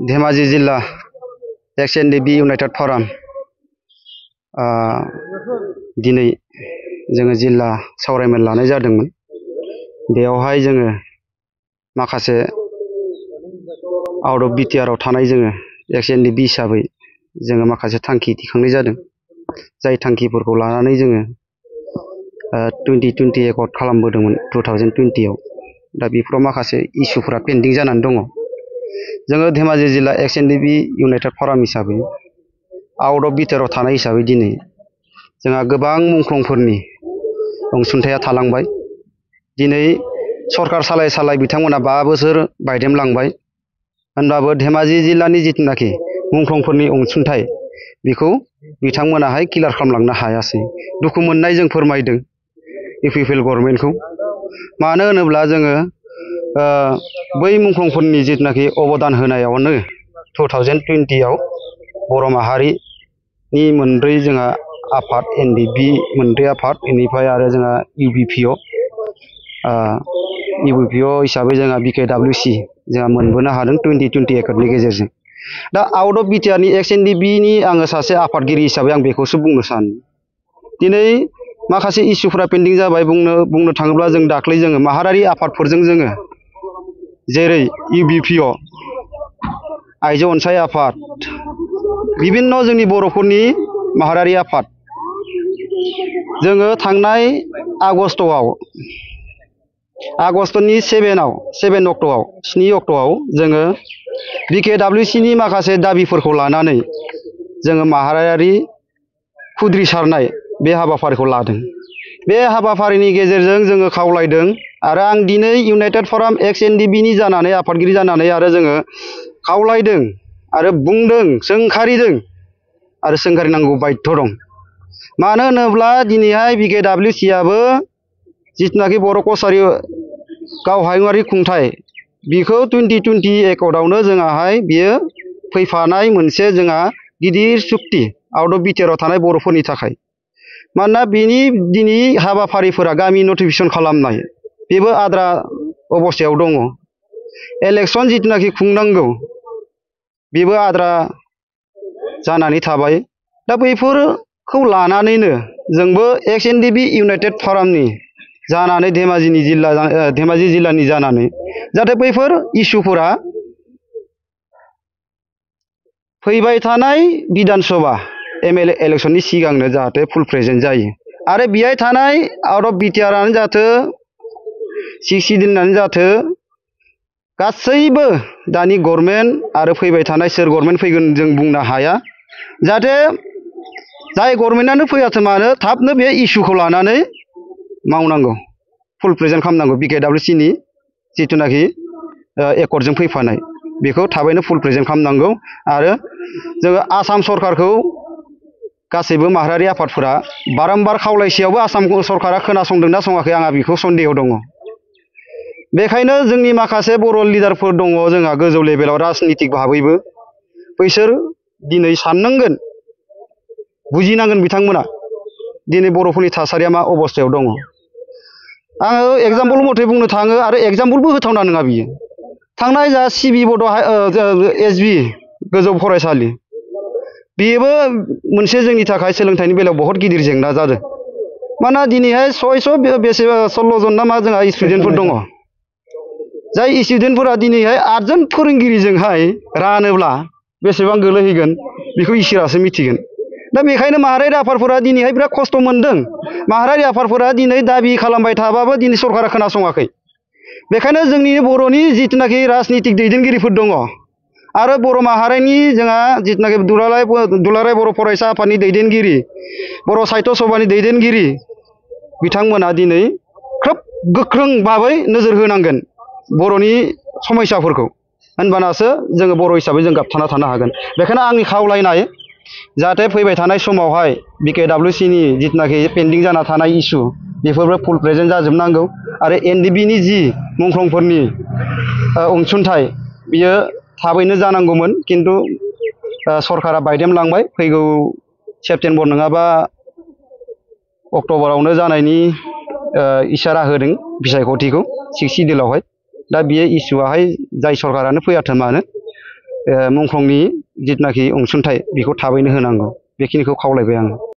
धेमाजि जिल्ला एक्स-एन-डि-बि इउनाइटेड फराम दिनै जोङो जिल्ला सावरायमेल लानाय जादोंमोन। बेयावहाय जोङो माखासे आउट अफ बिटिआरआव थानाय जोङो एक्स-एन-डि-बि हिसाबै जोङो माखासे थांखि दिखांनाय जादों। जाय थांखिफोरखौ लानानै जोङो 2020 एकर्ड खालामबोदोंमोन 2020आव। दा बेफोराव माखासे इस्युफोरा पेन्डिं जानानै दङ। जोङो धेमाजि जिल्ला एक्स-एन-डि-बि इउनाइटेड फराम हिसाबै आउट अफ बिटिआरआव थानाय हिसाबै दिनै जोंहा गोबां मुंख्लंफोरनि अनसुंथाया थालांबाय। दिनै सरकार सालाय बिथांमोना 5 बोसोर बायदेमलांबाय। होनबाबो धेमाजि जिल्लानि जिथुनाखि मुंख्लंफोरनि अनसुंथाइ बेखौ बिथांमोनाहाय क्लियार खालामलांनो हायासै। दुखु मोननाय जों फोरमायदों इउपिपिएल गभर्नमेन्टखौ। मानो होनोब्ला जोङो बै मुंख्लंफोरनि जिथुनाखि अबदान होनायावनो 2020आव बर' माहारिनि मोनब्रै जोंहा आफाद एन-डि-बि मोनब्रै आफाद, बेनिफ्राय आरो जोंहा इउ-बि-पि-अ हिसाबै जोंहा बि-के-डाब्लिउ-सि जोंहा मोनबोनो हादों 2020 एकर्डनि गेजेरजों। दा आउट अफ बिटिआरनि एक्स-एन-डि-बिनि आङो सासे आफादगिरि हिसाबै आं बेखौसो बुंनो सानो। दिनै माखासे इस्युफोरा पेन्डिं जाबाय। बुंनो थाङोब्ला जों दाख्लै जोङो माहारियारि आफादफोरजों जोङो जेरै इउ-बि-पि-अ, आइजो अनसाय आफाद, बिभिन्न जोंनि बर'फोरनि माहारियारि आफाद, जोङो थांनाय आगष्टनि 7 अक्ट'आव जोङो बि-के-डाब्लिउ-सिनि माखासे दाबिफोरखौ लानानै जोङो माहारियारि खुद्रिसारनाय बे हाबाफारिखौ लादों। बे हाबाफारिनि गेजेरजों जोङो खावलायदों आरो आं दिनै इउनाइटेड फराम एक्स-एन-डि-बिनि जानानै आफादगिरि जानानै आरो जोङो खावलायदों आरो बुंदों, सोंखारिदों आरो सोंखारिनांगौ बायध' दं। मानो होनोब्ला दिनैहाय बि-के-डाब्लिउ-सिआबो जिथुनाखि बर' कसारि गावहायुङारि खुंथाइ बिखौ 2020 एकर्डआवनो जोंहाय बियो फैफानाय मोनसे जोंहा गिदिर सुक्ति आउट अफ बिटिआरआव थानाय बर'फोरनि थाखाय। मानोना बिनि दिनै हाबाफारिफोरा गामि नटिफिकेसन खालामनाय बेबो आद्रा अबस्थायाव दङ। इलेक्सन जिथुनाखि खुंनांगौ बेबो आद्रा जानानै थाबाय। दा बैफोरखौ लानानैनो जोंबो एक्स-एन-डि-बि इउनाइटेड फरामनि जानानै धेमाजि जिल्लानि जानानै जाहाथे बैफोर इस्युफोरा फैबाय थानाय बिधान सभा एम-एल-ए इलेक्सननि सिगांनो जाहाथे फुल प्रेजेन्ट जायो। आरो बेहाय थानाय आउट अफ बिटिआरानो जाथों 6 सिडिउलानो जाथों गासैबो दानि गभर्नमेन्ट आरो फैबाय थानाय सोर गभर्नमेन्ट फैगोन जों बुंनो हाया। जाहाथे जाय गभर्नमेन्टआनो फैयाथों मानो थाबनो बे इस्युखौ लानानै मावनांगौ, फुल प्रेजेन्ट खालामनांगौ। बि-के-डाब्लिउ-सिनि जिथुनाखि एकर्डजों फैफानाय बेखौ थाबैनो फुल प्रेजेन्ट खालामनांगौ। आरो जोङो आसाम सरकारखौ गासैबो माहारियारि आफादफोरा बारम्बार खावलायसेयावबो आसाम सरकारा खोनासंदोंना सङाखै आंहा बेखौ सन्देह दङ। बेखायनो जोंनि माखासे बर' लिडारफोर दङ जोंहा गोजौ लेभेलाव राजनितिक भाबैबो, बैसोर दिनै साननांगोन, बुजिनांगोन बिथांमोना दिनै बर'फोरनि थासारिया मा अबस्थायाव दङ। आङो एगजाम्पल मथे बुंनो थाङो आरो एगजाम्पलबो होथावना नङा बियो। थांनाय जा सिबि बड' एस-बि गोजौ फरायसालि बेबो मोनसे जोंनि थाखाय सोलोंथाइनि बेलायाव बहुत गिदिर जेंना जादों। मानोना दिनैहाय 16 जन ना मा जोंहा स्टुडेन्टफोर दङ। जाय स्टुडेन्टफोरा दिनैहाय 8 जन फोरोंगिरिजोंहाय रानोब्ला बेसेबां गोलैहैगोन बेखौ इसोरासो मिथिगोन। दा बेखायनो माहारियारि आफादफोरा दिनैहाय बिराद खस्थ' मोनदों। माहारियारि आफादफोरा दिनै दाबि खालामबाय थाबाबो दिनै सरकारा खोनासङाखै। बेखायनो जोंनि बर'नि जिथुनाखि राजनितिक दैदेनगिरिफोर दङ आरो बर' माहारिनि जोंहा जिथुनाखि दुलाराय बर' फरायसा आफादनि दैदेनगिरि, बर' साहित्य सभानि दैदेनगिरि बिथांमोना दिनै खोब गोख्रों भाबै नोजोर होनांगोन बर'नि समस्याफोरखौ। होनबानासो जोङो बर' हिसाबै जों गाबथाना थानो हागोन। बेखायनो आंनि खावलायनाय जाहाथे फैबाय थानाय समावहाय बि-के-डाब्लिउ-सिनि जिथुनाखि पेन्डिं जाना थानाय इस्यु बेफोरबो फुल प्रेजेन्ट जाजोबनांगौ। आरो एन-डि-बिनि जि मुंख्लंफोरनि अनसुंथाइ बियो थाबैनो जानांगौमोन, खिन्थु सरकारा बायदेमलांबाय। फैगौ सेप्तेम्बर नङाबा अक्ट'बरावनो जानायनि इसारा होदों बिसायख'थिखौ 6 सिडिउलावहाय। दा बियो इस्युआहाय जाय सरकारानो फैयाथों मानो मुंख्लंनि जिथुनाखि अनसुंथाइ बेखौ थाबैनो होनांगौ बेखिनिखौ खावलायबाय आं।